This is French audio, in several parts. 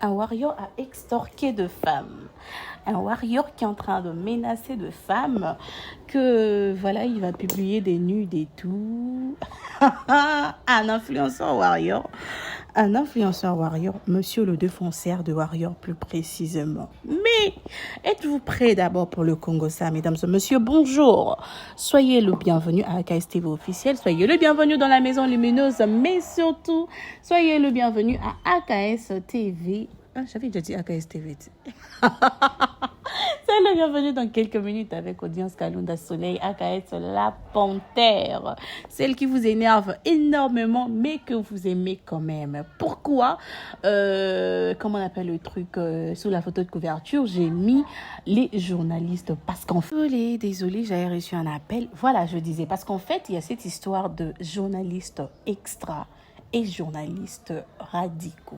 un warrior a extorqué de femmes. Un warrior qui est en train de menacer de femmes que voilà, il va publier des nudes et tout. Un influenceur warrior. Un influenceur warrior, monsieur le défonceur de warrior plus précisément. Mais êtes-vous prêts d'abord pour le Congo-Ça, mesdames et messieurs? Bonjour. Soyez le bienvenu à AKS TV officiel. Soyez le bienvenu dans la maison lumineuse, mais surtout, soyez le bienvenu à AKS TV. Ah, j'avais déjà dit AKS TV. C'est le bienvenu dans quelques minutes avec Audience Kalunda Soleil, AKS La Panthère. Celle qui vous énerve énormément, mais que vous aimez quand même. Pourquoi comment on appelle le truc sous la photo de couverture, j'ai mis les journalistes. Parce qu'en fait, désolé, j'avais reçu un appel. Voilà, je disais, parce qu'en fait, il y a cette histoire de journalistes extra et journalistes radicaux.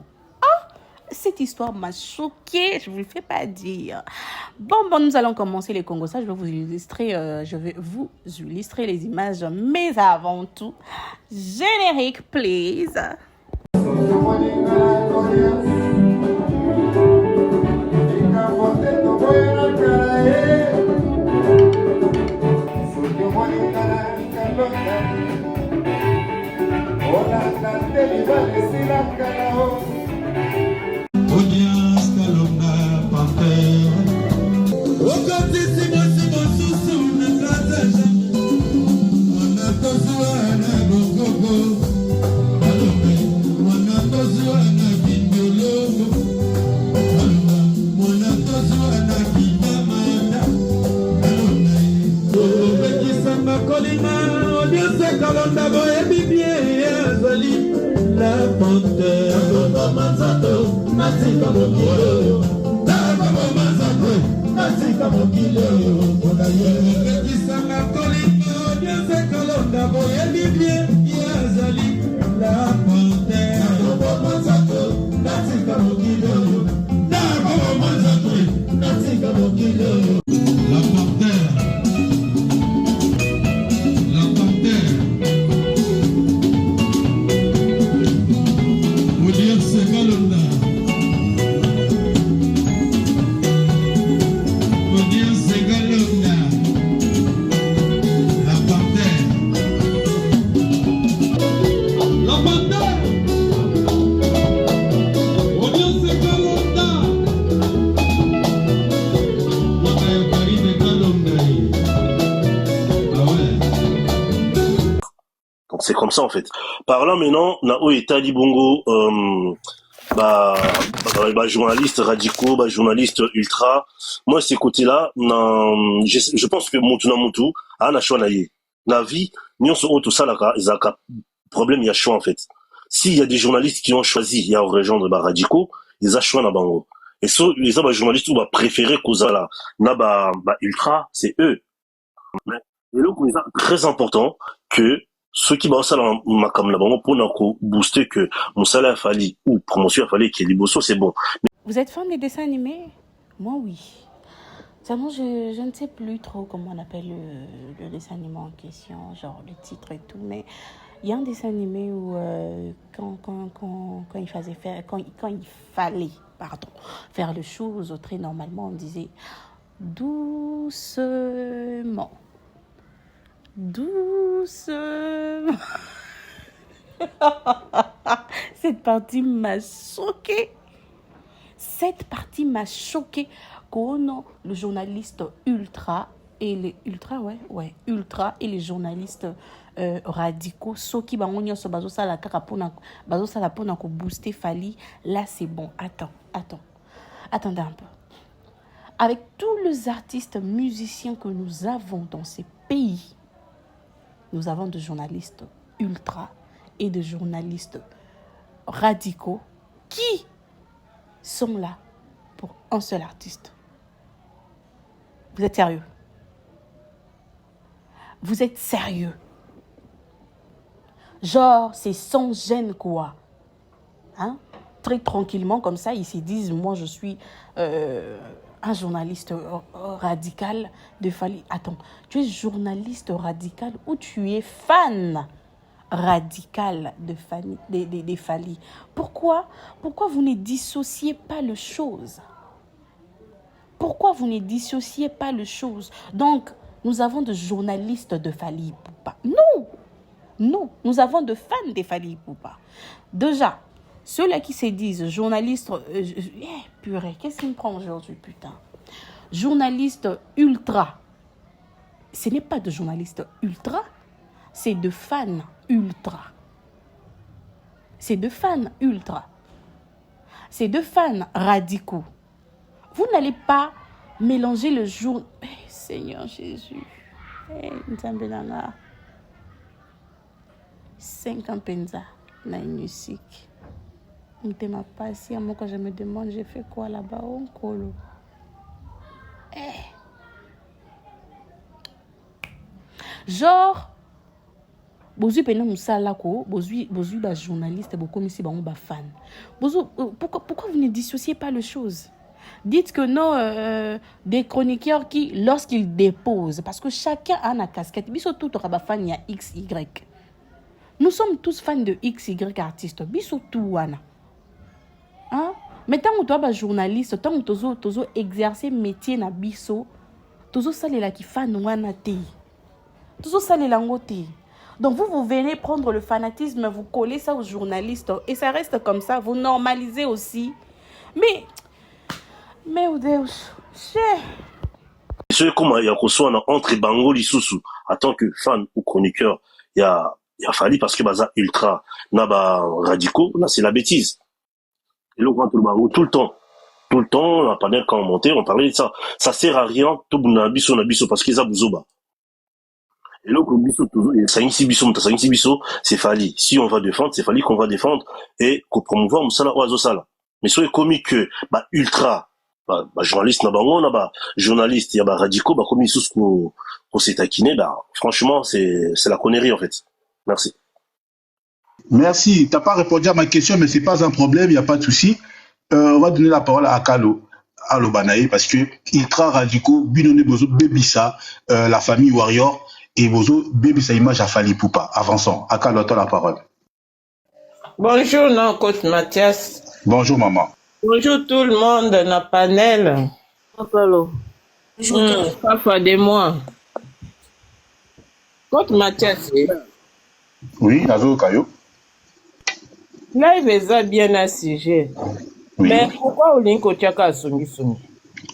Cette histoire m'a choquée, je ne vous le fais pas dire. Bon, nous allons commencer les Congos-Ça. Je vais vous illustrer les images, mais avant tout, générique, please. Audience Kalunda Panthère. Wakati sima susu nakata jamu. Wanatozua na gogogo. Kalumba wanatozua na kindologo. Kalumba wanatozua na kindamanda. Kalumba obekisamba kolima. Audience Kalunda boye bibie azali. La Panthère. Natika mokilo, Nababo Mazabre, Natika mokilo, Kodaye, Kisanga Kolima, Biense Kalonda, Boye Libye, Yazali, La Panthère, Nababo Mazabre, Natika mokilo, Nababo Mazabre, Natika mokilo, La Panthère, La Panthère, Audience Kalonda. C'est comme ça en fait. Par là maintenant, Nao et Tali Bongo, journalistes radicaux, journalistes ultra. Moi, ces côtés-là, je pense que Moutou, na choix naïe. La vie, nous sommes tout ça là, problème, il y a choix en fait. S'il y a des journalistes qui ont choisi, il y a rejoindre radicaux, ils ont choix na bango. Et so, les journalistes ou préférés qu'aux là, ultra, c'est eux. Et donc, c'est très important que ceux qui vont ça comme la banque pour booster que mon salaire fallu ou promotion fallu qu'il y ait des c'est bon. Vous êtes fan des dessins animés? Moi, oui. Seulement, je ne sais plus trop comment on appelle le dessin animé en question, genre le titre et tout, mais il y a un dessin animé où quand il fallait faire les choses très normalement, on disait doucement. Doucement. Cette partie m'a choquée. Kono, le journaliste ultra et les ultra et les journalistes radicaux, ceux qui bangonyo so bazo sala pona ko booster Fali, là c'est bon. Attendez un peu. Avec tous les artistes musiciens que nous avons dans ces pays, nous avons des journalistes ultra et des journalistes radicaux qui sont là pour un seul artiste. Vous êtes sérieux? Vous êtes sérieux? Genre, c'est sans gêne quoi. Hein? Très tranquillement comme ça, ils se disent, moi je suis un journaliste radical de Fali. Attends, tu es journaliste radical ou tu es fan? radical des Fally. Pourquoi vous ne dissociez pas les choses? Pourquoi vous ne dissociez pas les choses? Donc, nous avons des journalistes de Fally Ipupa. Non, nous avons des fans de Fally Ipupa. Déjà, ceux-là qui se disent journalistes... purée, qu'est-ce qui me prend aujourd'hui, putain? Journalistes ultra. Ce n'est pas de journalistes ultra, c'est de fans ultra. C'est de fans ultra. C'est de fans radicaux. Vous n'allez pas mélanger le jour... Seigneur Jésus. Nzambelanga. 5 ans penza na musique. M'tema passi, moi quand je me demande j'ai fait quoi là-bas on colo. Genre bozui pena musala ko bozui ba journaliste beaucoup mais c'est ba fan. Pourquoi vous ne dissociez pas les choses? Dites que non, des chroniqueurs qui, lorsqu'ils déposent, parce que chacun a une casquette, biso tout aura fan, il y a X, Y. Nous sommes tous fans de X, Y artistes, biso tout wana. Hein? Mais tant que tu es journaliste, tant que tu as exercé métier na biso, tu as salé la qui fan wana te. Tu as salé la ngote. Donc vous venez prendre le fanatisme, vous collez ça aux journalistes, et ça reste comme ça, vous normalisez aussi. Mais au Deus, c'est comme il y a entre Bango Lisusu en tant que fan ou chroniqueur, il y a Fally parce que baza ultra naba radicaux, là c'est la bêtise. Et là on rentre le Bango tout le temps, la panel quand on montait, on parlait de ça. Ça sert à rien, tout na biso parce qu'ils a bouzoba. Et là on biso toujours, ça ici biso, c'est Fally. Si on va défendre, c'est Fally qu'on va défendre et qu'on promouvoir musala oazo sala. Mais soyez comique que ultra journaliste journaliste il y a radicaux comme sous qu'on s'est taquiné, franchement c'est la connerie en fait. Merci, t'as pas répondu à ma question mais c'est pas un problème, il y a pas de souci. On va donner la parole à Kalo Banaye parce que ultra radicaux binone bozo bebisa la famille Warrior et bozo bebisa image à Fally Ipupa. Avançons, Kalo t'as la parole. Bonjour non coach Mathias. Bonjour maman. Bonjour tout le monde dans le panel. Bonjour. Papa de moi. Coach Mathias. Oui, Nazo Kayo. Live est bien à sujet. Oui. Mais pourquoi on dit que tu as songi?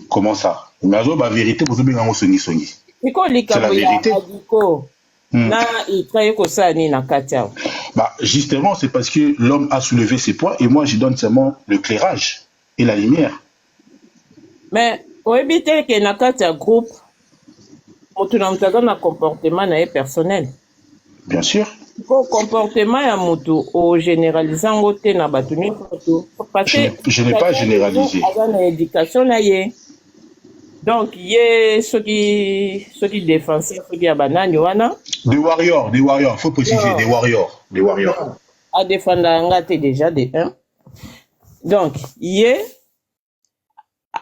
Comment ça? Nazo, la vérité, vous avez bien songi. C'est la vérité. Justement, c'est parce que l'homme a soulevé ses poids et moi, je donne seulement l'éclairage et la lumière. Mais, pour éviter que dans groupe, on a un comportement personnel. Bien sûr. Le comportement est au généralisant côté na batuni je n'ai pas généralisé. Donc il y a ceux qui défendent ceux qui abanani wana des warriors faut préciser des warriors à défendre ngate déjà des 1. Donc il y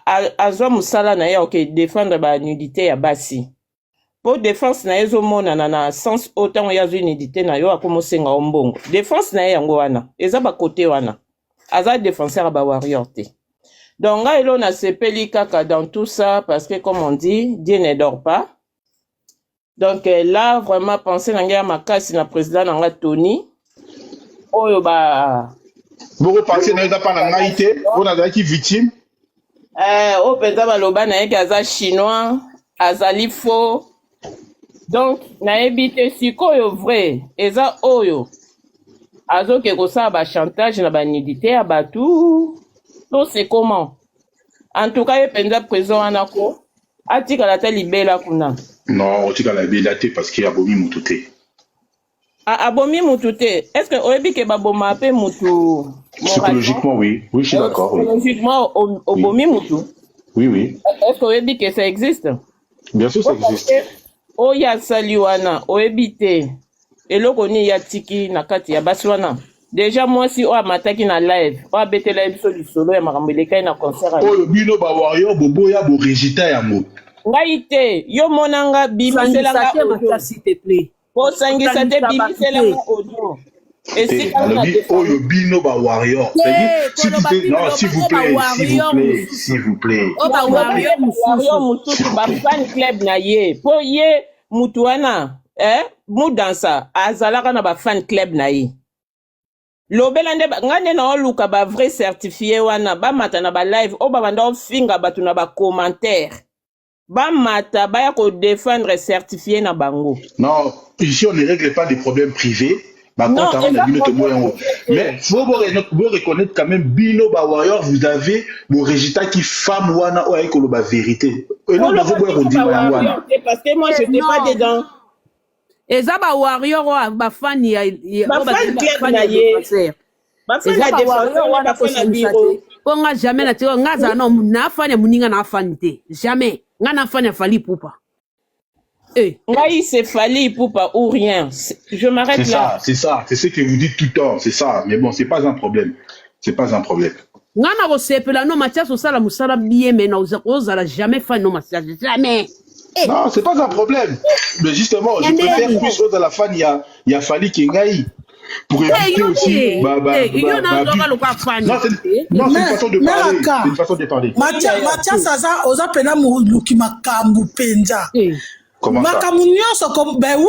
a azwa musala na ya OK défendre ba nudité ya basi. Pour défense na ezo mona na sens autant ya zo nudité na yo akomosenga ombongo. Défense na yango wana eza ba côté wana. Aza défenseur ba warrior te. Donc là on a sepeli kaka dans tout ça parce que comme on dit Dieu ne dort pas. Donc là vraiment penser na makasi na président na Tony oyo ba beaucoup penser na eza pa na ngaité on a qui victime o penza baloba na yeke aza chinois azali faux. Donc na ebite sikoyo vrai eza oyo azoke kosala ba chantage na ba nudité ya batu. Donc c'est comment? En tout cas, il y a présent en accord. Atika la telle libella kuna. Non, atika la libella parce qu'il y a abomi mutute. Abomi mutute. Est-ce que oebi ke baboma pe mutu? Psychologiquement oui, je suis d'accord. Psychologiquement obomi mutu. Oui. Est-ce que oebi que ça existe? Bien sûr ça existe. Oya saliwana oebi te. Eloko ni ya tiki na kati ya baswana. Déjà moi si on a mataki na live, on a bêté live sur le solo et marambeleka na concert. Oh bino ba warrior bobo ya bo résultat ya mo. Ngaite yo monanga bimisela nga s'il te plaît. kosangisa te bimiselanga audio esika na Oyo bino ba warrior. C'est-à-dire, non, s'il vous plaît. warrior mususu bafan club na ye po ye mutu wana mudansa azalaka na bafan club na ye lobela nde ngane na oluka ba vrai certifié wana bamata na ba live o babanda ofinga batu na ba commentaire bamata baya ko défendre certifié na bango. Non, ici on ne règle pas des problèmes privés. Mais faut vous reconnaître quand même bino ba warrior, vous avez vos résultats qui femme wana o ayiko lo ba vérité. Et non vous parce que moi je n'étais pas dedans. Et ça ba warrior ba fan ya ba fan club na ye. Ba fan la défenseur wana ko na bureau. On a jamais na tio ngaza no na fan ya muninga na fanité. Jamais. Nga na fan ya fali poupa. Ngai c'est Fally Ipupa ou rien. Je m'arrête là. C'est ça. C'est ce que vous dites tout le temps. C'est ça. Mais bon, c'est pas un problème. Ngana ko sepela no Mathias osala musala bien mais na ozala jamais fan no Mathias. Jamais. Non, c'est pas un problème. Mais justement, je préfère plus aux à la fan, il y a Fally Kengai. Pour éviter aussi. Non, c'est une façon de parler. C'est une façon de parler. Mathias Aza, oza pena muluki makambu penza. Comment ça? Ben oui.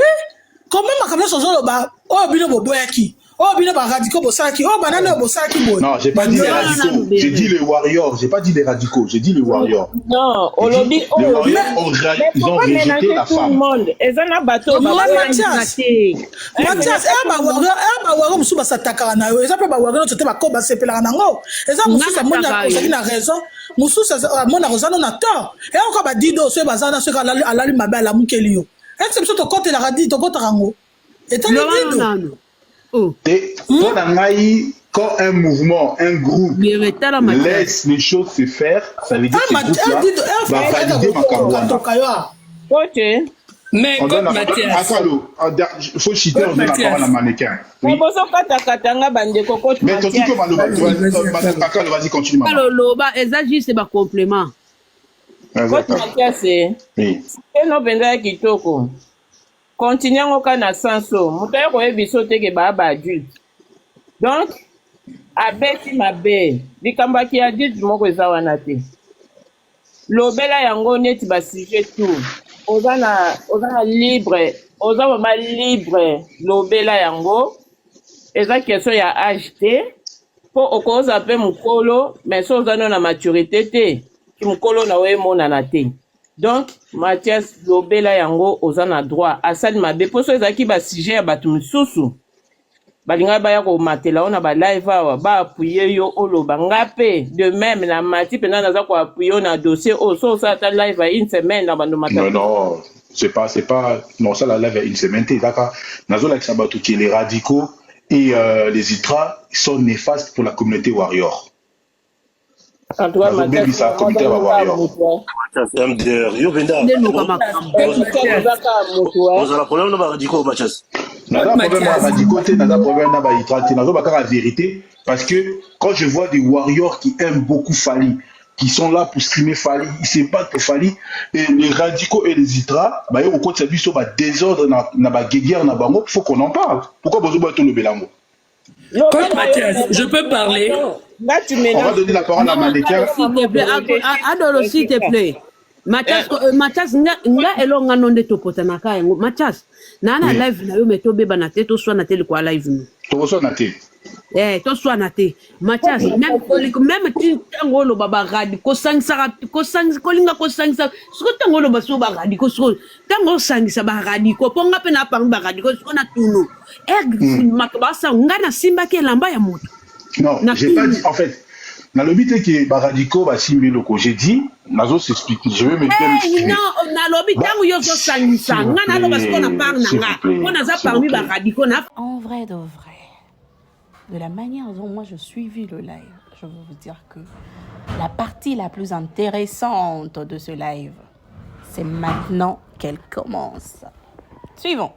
Comment makambu sozo ba o bino boboyaki. Oh, bien, radicaux, Bosaki. Oh, banane, Bosaki. Non, j'ai pas dit les radicaux. J'ai dit les warriors. J'ai pas dit les radicaux. J'ai dit les warriors. Non, on l'a dit. Les warriors ils ont rejeté la femme. Mathias, warrior, musuba sataka na yo. Eza pa warrior tete ba koba sepela na ngo. Eza mususa mona ozaki na raison. Mususa mona rozano na tort. Et encore ba dido so bazana so alali mabala mukeli yo. Est-ce que tu côté la radie to côté rango? Et t'as dit quand un mouvement, un groupe laisse les choses se faire, ça veut dire que ce groupe-là va valider ma carouane. Ok. Mais on donne Mathias. Il faut chiter, on donne la parole à mannequin. Oui. Mais ton truc, vas-y, continue. C'est un complément. Mathias, continuez encore na sanso mutaye ko ebiso teke ba adulte donc abeti mabe likambaki adulte moko eza wana te lobela yango neti ba sujet tout oza na libre oza vraiment libre lobela yango eza question ya âge te po okoza pe mukolo mais so oza na maturité te ki mukolo na we monana te. Donc, Mathias lobela yango ozana droit asali mabe poso ezaki ba sujet ya batu misusu balinga baya ko matela ona ba live awa ba appuyer yo oloba ngape de même na mati pena naza ko appuyer na dossier o so ça ta live à une semaine na bando matela. Non, c'est pas non ça la live à une semaine d'accord. Nazo la sabatu qui les radicaux et les ultras sont néfastes pour la communauté warrior. En tout cas, Mathias, MDR, yo Venda. On a un problème dans radicaux, Mathias. On a un problème dans radicaux, on a un problème dans radicaux. On a la vérité parce que quand je vois des warriors qui aiment beaucoup Fally, qui sont là pour streamer Fally, ils se battent pour Fally, et les radicaux et les ultras, bah au côté de ça, désordre na ba guerre na bango, faut qu'on en parle. Pourquoi besoin de le belango? Quand Mathias, je peux parler. Là, tu on va donner la parole à Mannequin. S'il te plaît, Adolo, s'il te plaît. Mathias, nga elonga nonde topota ka yango. Mathias, na live na yo meto beba na te to so na te kwa live no. To so na te. To so na te. Mathias, même tango lo baba radi ko sangisa suko tango lo baso ba radi ko suko tango sangisa ba radi ko ponga pe na pang ba radi ko suko na tuno. Makabasa ngana simba ke lamba ya moto. Non, j'ai pas dit, en fait, dans le but que Baradiko va signer le coup, j'ai dit, Nazo s'explique, je vais me dire. Non, dans le but, tant que yo sangisa, ngana lo baso na parle nanga, on a ça parmi Baradiko na. En vrai de vrai, de la manière dont moi je suivi le live, je veux vous dire que la partie la plus intéressante de ce live, c'est maintenant qu'elle commence. Suivons.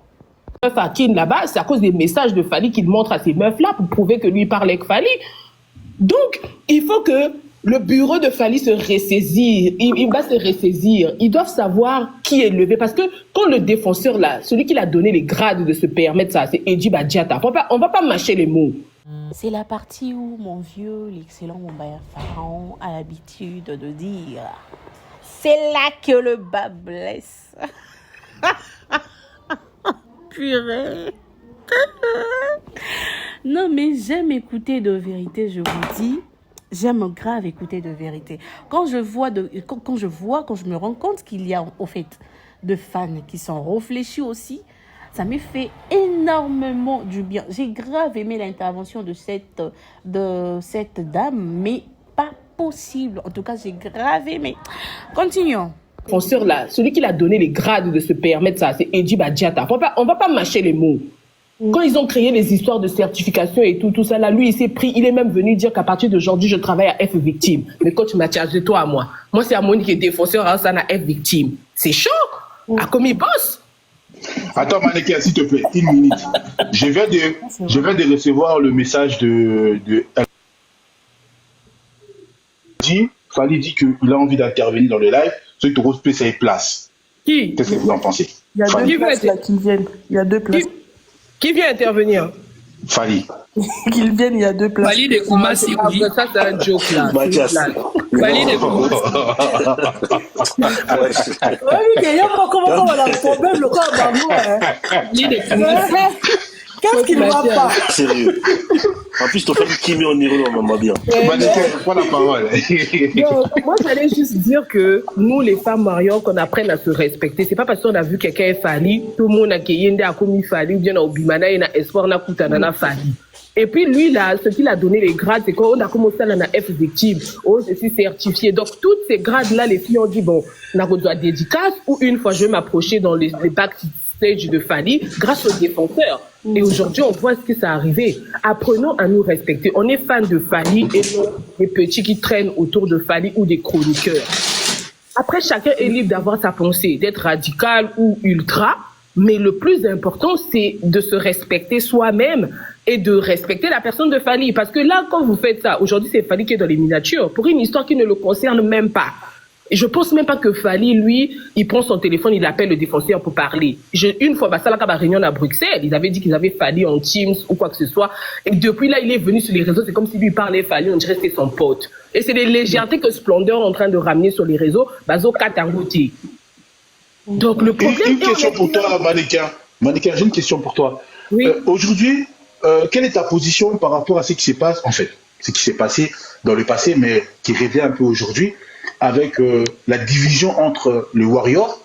Fatine là-bas, c'est à cause des messages de Fally qu'il montre à ces meufs-là pour prouver que lui parlait avec Fally. Donc, il faut que Le bureau de Fally se ressaisir, il va se ressaisir. Ils doivent savoir qui est levé. Parce que quand le défenseur, là, celui qui l'a donné les grades de se permettre ça, c'est Eddie Badjata. On va pas mâcher les mots. C'est la partie où mon vieux, l'excellent Mombaya Pharaon, a l'habitude de dire « C'est là que le bas blesse. » Purée. Non, mais j'aime écouter de vérité, je vous dis. J'aime grave écouter de vérité. Quand je me rends compte qu'il y a au fait de fans qui sont réfléchis aussi, ça me fait énormément du bien. J'ai grave aimé l'intervention de cette dame, mais pas possible. En tout cas, j'ai grave aimé. Continuons. Défenseur là, celui qui l'a donné les grades de se permettre ça, c'est Eddie Badjata. On va pas mâcher les mots. Quand ils ont créé les histoires de certification et tout ça, là, lui, il s'est pris, il est même venu dire qu'à partir d'aujourd'hui, je travaille à F victime. Mais coach Mathias, de toi à moi. Moi, c'est Amoni qui est défenseur à Osana F victime. C'est chaud. À comme il bosse. Attends, Maneka, s'il te plaît, une minute. Je viens de recevoir le message de Fally dit qu'il a envie d'intervenir dans le live, ce qui te respecte ses places. Qui? Qu'est-ce que vous en pensez? Il y a deux places là qui viennent. Il y a deux places. Qui vient intervenir? Fally. Qu'ils viennent, il y a deux places. Fally de Koumassi, oui. Ça, c'est un joke là. Mathias. Fally de Koumassi. Oui, il y a pas comment on a un problème, le corps d'amour. Fally de Koumassi. Qu'est-ce qu'il ne va pas? Sérieux. En plus, ton famille qui met en Niro, on m'a bien. Maneka, prends la parole. Donc, moi, j'allais juste dire que nous, les femmes mariantes, qu'on apprenne à se respecter. C'est pas parce qu'on a vu quelqu'un est Fally, tout le monde a Keyende a commis Fally, ou bien au Bimana, il a espoir, na Koutanana Fally. Et puis lui, là, ce qu'il a donné les grades, c'est qu'on a commencé à la F victime. Oh, je suis certifié. Donc, tous ces grades-là, les filles ont dit, bon, on a besoin de dédicace, ou une fois, je vais m'approcher dans les backstage de Fally, grâce aux défenseurs. Et aujourd'hui, on voit ce qui s'est arrivé. Apprenons à nous respecter. On est fans de Fally et non des petits qui traînent autour de Fally ou des chroniqueurs. Après, chacun est libre d'avoir sa pensée, d'être radical ou ultra. Mais le plus important, c'est de se respecter soi-même et de respecter la personne de Fally. Parce que là, quand vous faites ça, aujourd'hui, c'est Fally qui est dans les miniatures, pour une histoire qui ne le concerne même pas. Et je pense même pas que Fally, lui, il prend son téléphone, il appelle le défenseur pour parler. Une fois, ça, là, quand réunion à Bruxelles, ils avaient dit qu'ils avaient Fally en Teams ou quoi que ce soit. Et depuis là, il est venu sur les réseaux, c'est comme si lui parlait Fally, on dirait que c'est son pote. Et c'est des légèretés que Splendeur est en train de ramener sur les réseaux, Bazo Katangouti. Donc le problème. Une question pour toi, Maneka. Maneka, j'ai une question pour toi. Oui. Aujourd'hui, quelle est ta position par rapport à ce qui se passe, en fait, ce qui s'est passé dans le passé, mais qui revient un peu aujourd'hui, avec la division entre le Warrior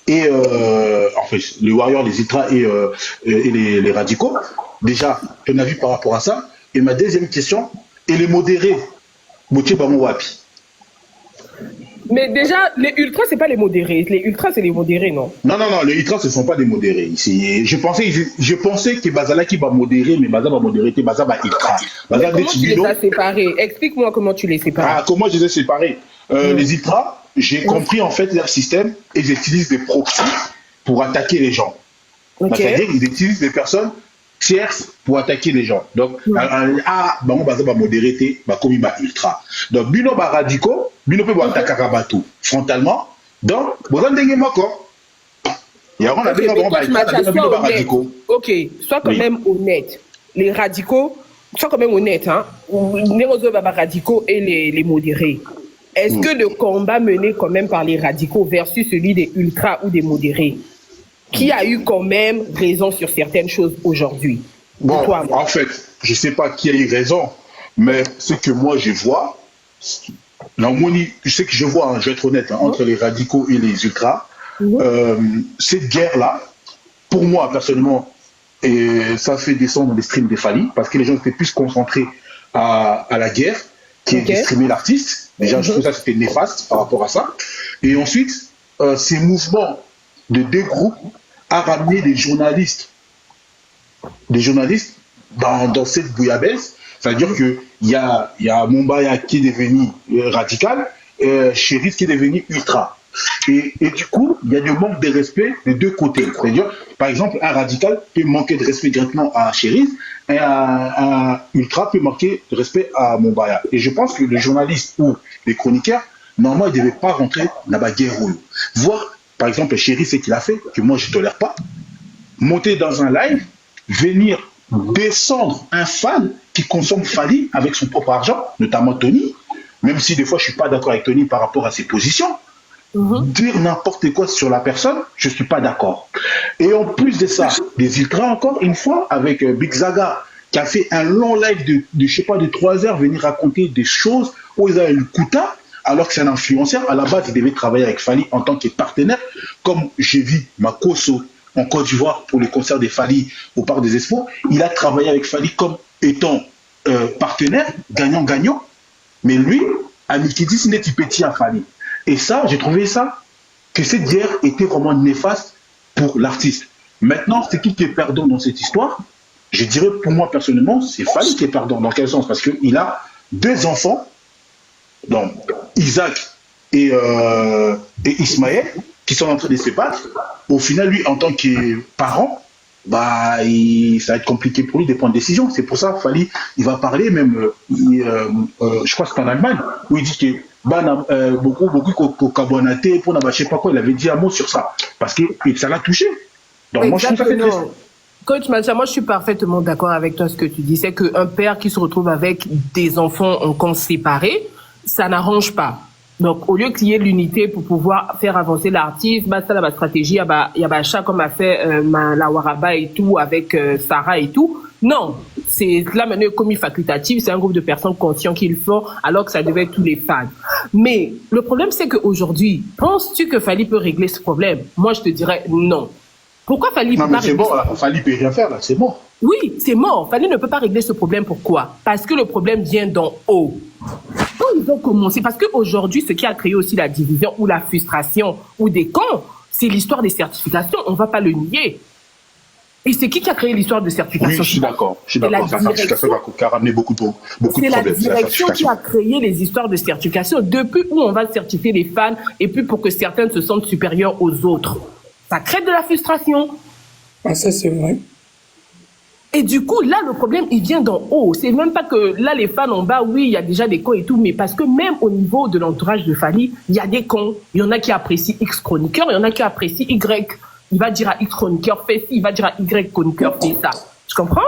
et en fait, le Warrior, les Ultras et les radicaux. Déjà, ton avis par rapport à ça. Et ma deuxième question, et les modérés, Moutié Bamou Wapi. Mais déjà, les ultras, c'est pas les modérés. Les ultras, c'est les modérés, non? Non, les ultras, ce ne sont pas des modérés. Je pensais que Bazala qui va modérer, mais Bazala va modérer, Bazala va ultra. Comment tu les as séparés? Explique-moi comment tu les sépares. Ah, comment je les ai séparés? Les ultras, j'ai compris en fait leur système, ils utilisent des proxys pour attaquer les gens. C'est-à-dire qu'ils utilisent des personnes tierces pour attaquer les gens. Donc, Bazala va modérer, comme il va ultra. Donc, Bino va radicaux, Bino peut attaquer Rabatou frontalement. Donc, vous en avez encore. Ok, sois quand même honnête. Les radicaux, sois quand même honnête, hein. Les radicaux et les modérés. Est-ce que le combat mené quand même par les radicaux versus celui des ultras ou des modérés, qui a eu quand même raison sur certaines choses aujourd'hui? Bon, en fait, je ne sais pas qui a eu raison, mais ce que moi je vois, ce que je vois, je vais être honnête, entre les radicaux et les ultras, cette guerre-là, pour moi personnellement, et ça fait descendre les streams des Fally, parce que les gens étaient plus concentrés à la guerre, qui est de streamer l'artiste. Déjà, je trouve ça c'était néfaste par rapport à ça. Et ensuite, ces mouvements de deux groupes a ramené des journalistes dans cette bouillabaisse. C'est-à-dire qu'il y a Mombaya qui est devenu radical, Chérif qui est devenu ultra. Et du coup, il y a du manque de respect des deux côtés. C'est-à-dire, par exemple, un radical peut manquer de respect directement à Chérise et un ultra peut manquer de respect à Mombaya. Et je pense que les journalistes ou les chroniqueurs, normalement, ils ne devaient pas rentrer dans la guerre. Voir, par exemple, Chérise, ce qu'il a fait, que moi, je ne tolère pas, monter dans un live, venir descendre un fan qui consomme Fally avec son propre argent, notamment Tony, même si des fois je ne suis pas d'accord avec Tony par rapport à ses positions, dire n'importe quoi sur la personne, je ne suis pas d'accord. Et en plus de ça, des ultras encore une fois, avec Big Zaga, qui a fait un long live de je sais pas, de 3 heures, venir raconter des choses où ils avaient le Kouta, alors que c'est un influenceur. À la base, il devait travailler avec Fally en tant que partenaire, comme j'ai vu Makoso en Côte d'Ivoire pour les concerts des Fally au Parc des Expos. Il a travaillé avec Fally comme étant partenaire, gagnant-gagnant. Mais lui, à Nikidis, n'est petit à Fally. Et ça, j'ai trouvé ça, que cette guerre était vraiment néfaste pour l'artiste. Maintenant, c'est qui est perdant dans cette histoire? Je dirais, pour moi, personnellement, c'est Fally qui est perdant. Dans quel sens? Parce qu'il a 2 enfants, donc Isaac et Ismaël, qui sont en train de se battre. Au final, lui, en tant que parent, bah, ça va être compliqué pour lui de prendre une décision. C'est pour ça qu'il Fally, il va parler même, je crois que c'est en Allemagne, où il dit que beaucoup Kabonaté, pour je sais pas quoi, il avait dit un mot sur ça, parce que ça l'a touché. Donc moi, je trouve ça fait triste. Coach Mathia, moi je suis parfaitement d'accord avec toi ce que tu dis. C'est qu'un père qui se retrouve avec des enfants en camp séparés, ça n'arrange pas. Donc, au lieu qu'il y ait l'unité pour pouvoir faire avancer l'artiste, bah, ça, la stratégie, il y a chat comme a fait la Waraba et tout, avec Sarah et tout. Non, c'est là maintenant comme facultatif, c'est un groupe de personnes conscientes qui le font, alors que ça devait être tous les fans. Mais le problème, c'est qu'aujourd'hui, penses-tu que Fally peut régler ce problème? Moi, je te dirais non. Pourquoi Fally peut pas régler? Non, mais c'est bon, Fally peut rien faire, là, c'est bon. Oui, c'est mort. Fally ne peut pas régler ce problème. Pourquoi? Parce que le problème vient d'en haut. Quand ils ont commencé, parce qu'aujourd'hui, ce qui a créé aussi la division ou la frustration ou des camps, c'est l'histoire des certifications. On ne va pas le nier. Et c'est qui a créé l'histoire de certification? Oui, je suis d'accord. Ça a ramené beaucoup de problèmes. C'est la direction qui a créé les histoires de certification. Depuis où on va certifier les fans et puis pour que certains se sentent supérieurs aux autres. Ça crée de la frustration. Ah, ça, c'est vrai. Et du coup, là, le problème, il vient d'en haut. C'est même pas que là, les fans en bas, oui, il y a déjà des cons et tout, mais parce que même au niveau de l'entourage de Fally, il y a des cons. Il y en a qui apprécient X chroniqueur, il y en a qui apprécient Y. Il va dire à X chroniqueur, fais ci, il va dire à Y chroniqueur, fais ça. Tu comprends?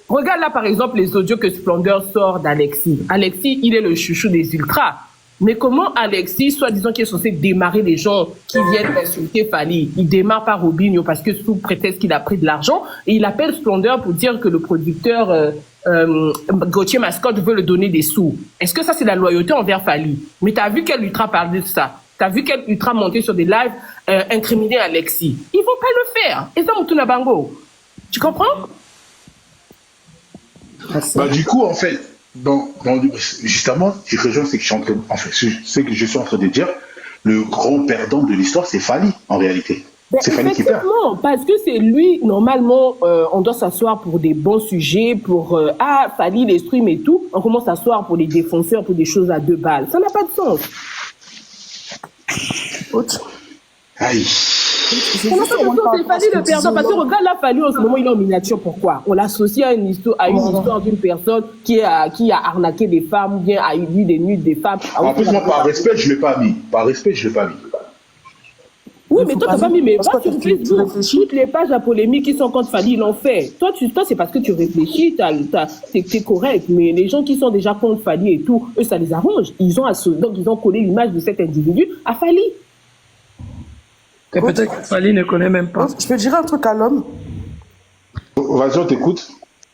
Regarde là, par exemple, les audios que Splendeur sort d'Alexis. Alexis, il est le chouchou des ultras. Mais comment Alexis, soi-disant qui est censé démarrer les gens qui viennent insulter Fally, il démarre par Robinho parce que sous prétexte qu'il a pris de l'argent et il appelle Splendeur pour dire que le producteur Gauthier Mascotte veut le donner des sous. Est-ce que ça c'est la loyauté envers Fally? Mais t'as vu quel ultra parler de ça? T'as vu quel ultra monter sur des lives incriminer Alexis? Ils vont pas le faire. Et ça, Moutouna Bango. Tu comprends? Bah, du coup, en fait, justement, je rejoins ce que je suis en train de dire. Le grand perdant de l'histoire, c'est Fally, en réalité. C'est Fally qui perd. Parce que c'est lui, normalement, on doit s'asseoir pour des bons sujets, pour Fally, les streams et tout. On commence à s'asseoir pour les défenseurs, pour des choses à 2 balles. Ça n'a pas de sens. Aïe. C'est Fally le perdant, parce que regarde là, Fally en ce moment il est en miniature. Pourquoi? On l'associe à une histoire d'une personne qui a arnaqué des femmes, ou bien a eu des nudes des femmes. En plus, moi, par respect, je ne l'ai pas mis. Oui, mais toi, tu n'as pas mis, mais toi, sur Facebook, toutes les pages à polémique qui sont contre Fally, ils l'ont fait. Toi, c'est parce que tu réfléchis, t'es correct, mais les gens qui sont déjà contre Fally et tout, eux, ça les arrange. Donc, ils ont collé l'image de cet individu à Fally. Et peut-être que Fally ne connaît même pas. Je peux dire un truc à l'homme? Vas-y, on t'écoute.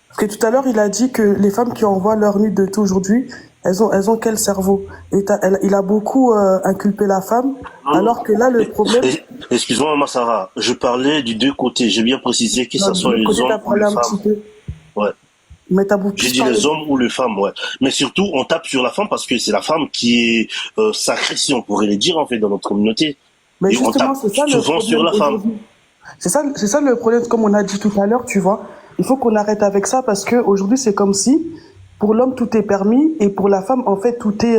Parce que tout à l'heure, il a dit que les femmes qui envoient leur nude de tout aujourd'hui, elles ont quel cerveau? Et il a beaucoup inculpé la femme, alors que là, le problème... Excuse-moi, Massara, je parlais du 2 côtés. J'ai bien précisé que ce soit les hommes ou les femmes. Ouais. Mais t'as beaucoup J'ai dit les hommes ou les femmes, ouais. Mais surtout, on tape sur la femme parce que c'est la femme qui est sacrée, si on pourrait le dire, en fait, dans notre communauté. Mais et justement, c'est ça le problème sur la femme. C'est ça le problème, comme on a dit tout à l'heure, tu vois. Il faut qu'on arrête avec ça parce que aujourd'hui c'est comme si pour l'homme tout est permis et pour la femme en fait tout est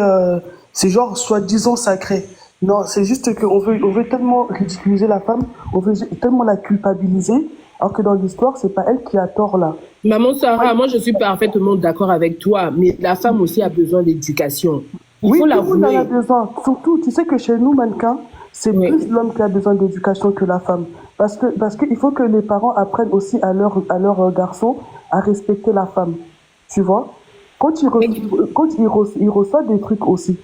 c'est genre soi-disant sacré. Non, c'est juste on veut tellement ridiculiser la femme, on veut tellement la culpabiliser, alors que dans l'histoire, c'est pas elle qui a tort là. Maman Sarah, moi je suis parfaitement d'accord avec toi, mais la femme aussi a besoin d'éducation. Il Oui, faut tout le monde en a l'avouer. besoin. Surtout, tu sais que chez nous, mannequins, c'est Oui. plus l'homme qui a besoin d'éducation que la femme. Parce qu'il faut que les parents apprennent aussi à leur garçon à respecter la femme. Tu vois? Quand il reçoit des trucs aussi,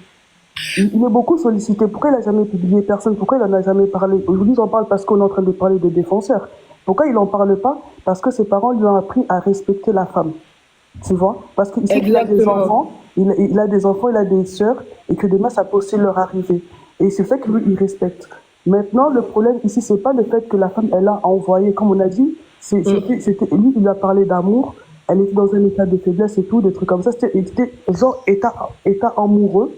il est beaucoup sollicité. Pourquoi il n'a jamais publié personne? Pourquoi il n'en a jamais parlé? Aujourd'hui, j'en parle parce qu'on est en train de parler des défenseurs. Pourquoi il n'en parle pas? Parce que ses parents lui ont appris à respecter la femme. Tu vois? Parce qu'il sait qu'il a des Exactement. enfants, il a des enfants, il a des sœurs, et que demain, ça peut aussi leur arriver. Et c'est ça que lui, il respecte. Maintenant, le problème ici, c'est pas le fait que la femme, elle a envoyé, comme on a dit, lui, il lui a parlé d'amour, elle était dans un état de faiblesse et tout, des trucs comme ça. C'était genre état amoureux.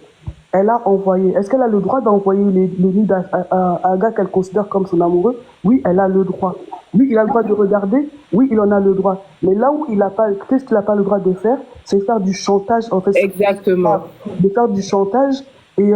Elle a envoyé. Est-ce qu'elle a le droit d'envoyer les nudes à un gars qu'elle considère comme son amoureux? Oui, elle a le droit. Lui, il a le droit de regarder? Oui, il en a le droit. Mais là où il a pas, qu'est-ce qu'il n'a pas le droit de faire? C'est faire du chantage, en fait. Exactement. De faire du chantage et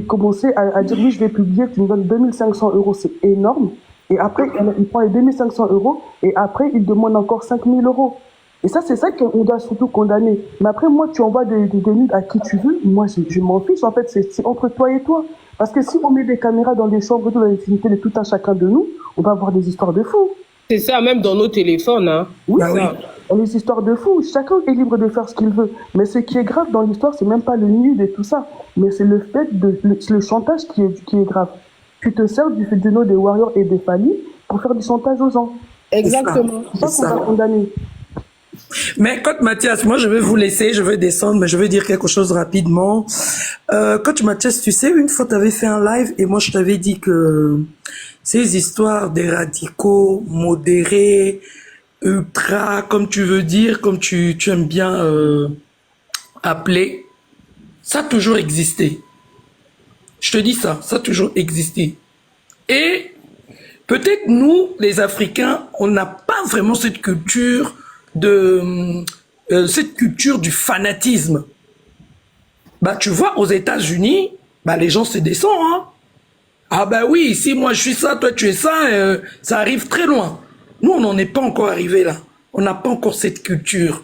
commencer à dire oui, je vais publier, tu me donnes 2500 euros, c'est énorme. Et après, il prend les 2500 euros et après, il demande encore 5000 euros. Et ça, c'est ça qu'on doit surtout condamner. Mais après, moi, tu envoies des nudes à qui tu veux. Moi, je m'en fiche. En fait, c'est entre toi et toi. Parce que si on met des caméras dans des chambres, dans l'intimité de tout un chacun de nous, on va avoir des histoires de fous. C'est ça, même dans nos téléphones. Hein. Oui, C'est ça. on a des histoires de fous. Chacun est libre de faire ce qu'il veut. Mais ce qui est grave dans l'histoire, c'est même pas le nude et tout ça. Mais c'est le fait le chantage qui est grave. Tu te sers du nom des warriors et des familles pour faire du chantage aux gens. Exactement. C'est ça qu'on va condamner. Mais Coach Mathias, moi je vais vous laisser, je vais descendre, mais je vais dire quelque chose rapidement. Coach Mathias, tu sais, une fois tu avais fait un live et moi je t'avais dit que ces histoires des radicaux, modérés, ultra, comme tu veux dire, comme tu aimes bien appeler, ça a toujours existé. Je te dis ça, ça a toujours existé. Et peut-être nous, les Africains, on n'a pas vraiment cette culture cette culture du fanatisme. Bah, tu vois, aux États-Unis, bah, les gens se descendent, hein. Ah, bah oui, si moi je suis ça, toi tu es ça, ça arrive très loin. Nous, on n'en est pas encore arrivé là. On n'a pas encore cette culture.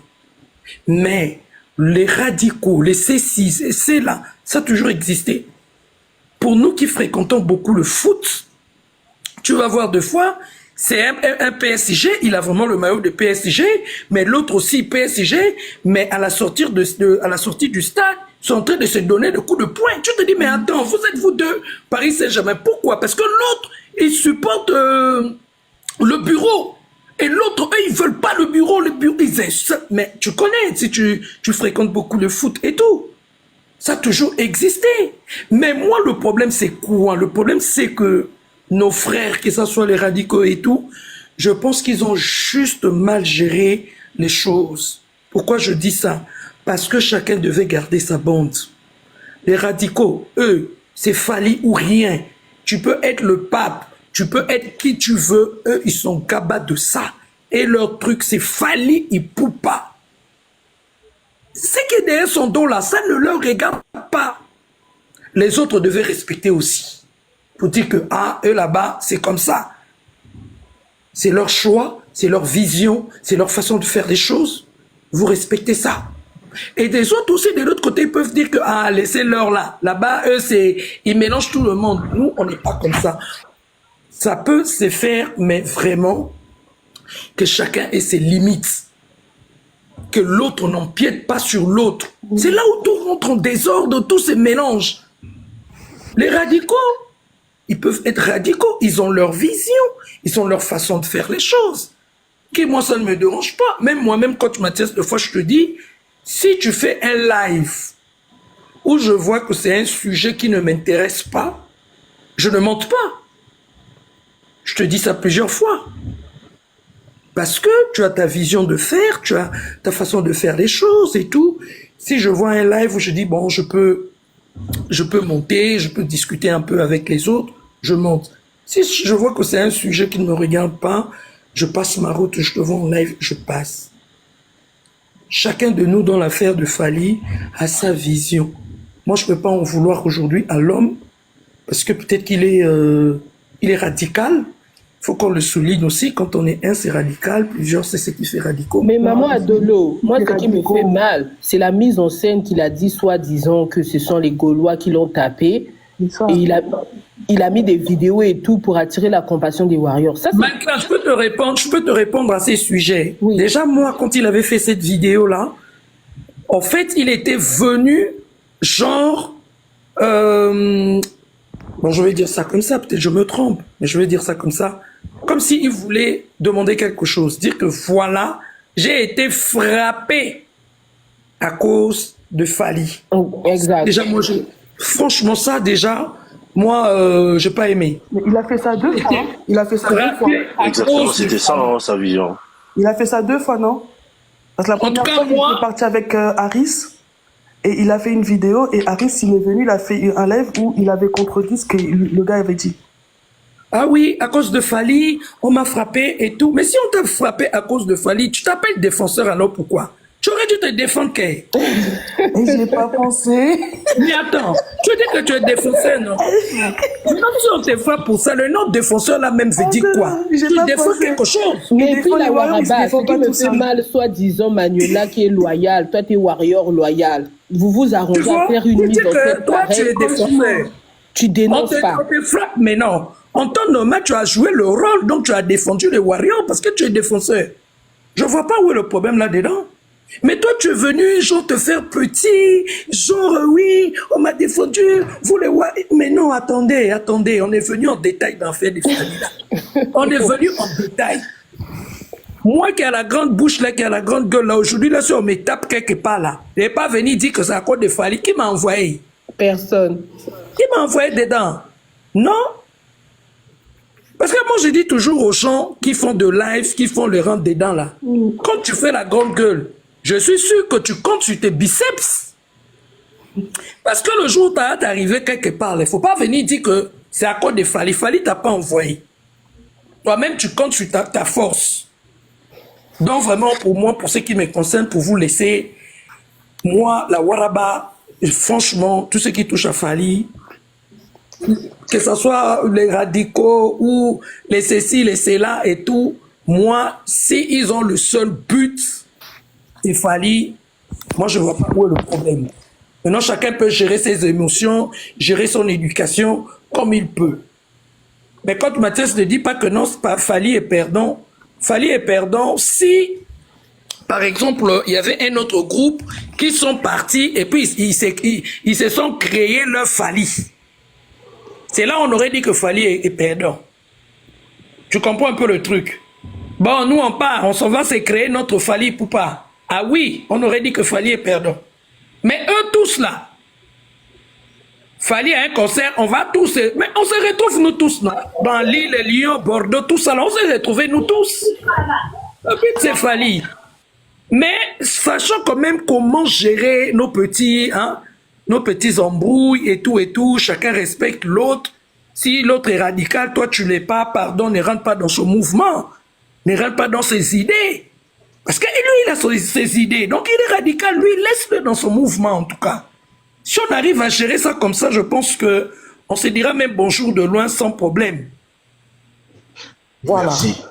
Mais les radicaux, les C6 et C-là, ça a toujours existé. Pour nous qui fréquentons beaucoup le foot, tu vas voir deux fois, c'est un PSG, il a vraiment le maillot de PSG, mais l'autre aussi PSG, mais à la sortie du stade, ils sont en train de se donner des coups de poing. Tu te dis, mais attends, vous êtes vous deux, Paris Saint-Germain, pourquoi? Parce que l'autre, il supporte le bureau. Et l'autre, eux, ils veulent pas le bureau, ils insultent. Mais tu connais, si tu fréquentes beaucoup le foot et tout. Ça a toujours existé. Mais moi, le problème, c'est quoi? Le problème, c'est que nos frères, que ce soit les radicaux et tout, je pense qu'ils ont juste mal géré les choses. Pourquoi je dis ça? Parce que chacun devait garder sa bande. Les radicaux, eux, c'est Fali ou rien. Tu peux être le pape, tu peux être qui tu veux, eux, ils sont cabas de ça. Et leur truc, c'est Fali et Poupa. Ce qui est derrière son dos là, ça ne leur regarde pas. Les autres devaient respecter aussi. Pour dire que, ah, eux là-bas, c'est comme ça. C'est leur choix, c'est leur vision, c'est leur façon de faire les choses. Vous respectez ça. Et des autres aussi, de l'autre côté, peuvent dire que, ah, laissez-leur là. Là-bas, eux, ils mélangent tout le monde. Nous, on n'est pas comme ça. Ça peut se faire, mais vraiment, que chacun ait ses limites. Que l'autre n'empiète pas sur l'autre. C'est là où tout rentre en désordre, tout se mélange. Les radicaux, ils peuvent être radicaux, ils ont leur vision, ils ont leur façon de faire les choses. Que moi, ça ne me dérange pas. Même moi-même, Coach Mathias, des fois, je te dis, si tu fais un live où je vois que c'est un sujet qui ne m'intéresse pas, je ne monte pas. Je te dis ça plusieurs fois. Parce que tu as ta vision de faire, tu as ta façon de faire les choses et tout. Si je vois un live où je dis, bon, je peux monter, je peux discuter un peu avec les autres, je monte. Si je vois que c'est un sujet qui ne me regarde pas, je passe ma route, je te vois en live, je passe. Chacun de nous dans l'affaire de Fali a sa vision. Moi, je ne peux pas en vouloir aujourd'hui à l'homme parce que peut-être qu'il est, il est radical. Il faut qu'on le souligne aussi. Quand on est un, c'est radical. Plusieurs, c'est ce qui fait radicaux. Mais maman Adolo, moi, ce qui me fait mal, c'est la mise en scène qu'il a dit, soi-disant, que ce sont les Gaulois qui l'ont tapé. Et il a mis des vidéos et tout pour attirer la compassion des Warriors. Ça, maintenant, je peux te répondre à ces sujets. Oui. Déjà, moi, quand il avait fait cette vidéo-là, en fait, il était venu, genre, bon, je vais dire ça comme ça, peut-être je me trompe, mais je vais dire ça comme ça, comme s'il voulait demander quelque chose, dire que voilà, j'ai été frappé à cause de Fally. Oh, exact. Déjà, moi, franchement, ça, déjà, moi, j'ai pas aimé. Mais il a fait ça 2 fois. Il a fait ça 2 fois. Exactement, c'était ça, hein, sa vision. Il a fait ça 2 fois, non? Parce que la première fois, il est parti avec Harris. Et il a fait une vidéo et Harris, il est venu, il a fait un live où il avait contredit ce que le gars avait dit. Ah oui, à cause de Fally, on m'a frappé et tout. Mais si on t'a frappé à cause de Fally, tu t'appelles défenseur, alors pourquoi? Tu aurais dû te défendre, Kay. Et je n'ai pas pensé. Mais attends, tu dis que tu es défenseur, non? Même si on te frappe pour ça, le nom de défenseur là même veut dire quoi? Tu défends quelque chose. Mais puis la Waraba, ce qui me fait mal, soi-disant Manuela qui est loyale, toi tu es Warrior loyal. Vous vous arrangez à faire une mise en scène toi tu es défenseur. Tu dénonces pas. On te frappe, mais non. En temps normal, tu as joué le rôle, donc tu as défendu les Warriors parce que tu es défenseur. Je vois pas où est le problème là-dedans. Mais toi, tu es venu, genre, te faire petit, genre, oui, on m'a défendu, vous les Warriors. Mais non, attendez, on est venu en détail dans faire des familles là. On est venu en détail. Moi qui ai la grande bouche là, qui a la grande gueule là, aujourd'hui là, si on me tape quelque part là, je n'ai pas venu dire que c'est à cause de Fally. Qui m'a envoyé? Personne. Qui m'a envoyé dedans? Non? Parce que moi je dis toujours aux gens qui font de live, qui font le rentre dedans là, quand tu fais la grande gueule, je suis sûr que tu comptes sur tes biceps. Parce que le jour où tu as arrivé quelque part, il ne faut pas venir dire que c'est à cause de Fally. Fally t'a pas envoyé. Toi-même, tu comptes sur ta force. Donc vraiment, pour moi, pour ce qui me concerne, pour vous laisser, moi, la Waraba, franchement, tout ce qui touche à Fally, que ce soit les radicaux ou les ceci, les cela et tout, moi, s'ils ont le seul but, il fallait, moi je ne vois pas où est le problème. Maintenant, chacun peut gérer ses émotions, gérer son éducation comme il peut. Mais quand Mathias ne dit pas que non, c'est pas Fally est perdant. Fally est perdant si, par exemple, il y avait un autre groupe qui sont partis et puis ils se sont créés leur Fally. C'est là on aurait dit que Fally est perdant. Tu comprends un peu le truc? Bon, nous on part, on s'en va se créer notre Fally Poupa. Ah oui, on aurait dit que Fally est perdant. Mais eux tous là, Fally à un concert, on va tous, mais on se retrouve nous tous, non? Dans Lille, Lyon, Bordeaux, tout ça là, on s'est retrouvés nous tous. Le but c'est Fally. Mais sachant quand même comment gérer nos petits, hein, nos petits embrouilles et tout, chacun respecte l'autre. Si l'autre est radical, toi tu l'es pas, pardon, ne rentre pas dans son mouvement, ne rentre pas dans ses idées. Parce que lui, il a ses idées, donc il est radical, lui, laisse-le dans son mouvement en tout cas. Si on arrive à gérer ça comme ça, je pense que on se dira même bonjour de loin sans problème. Voilà. Merci.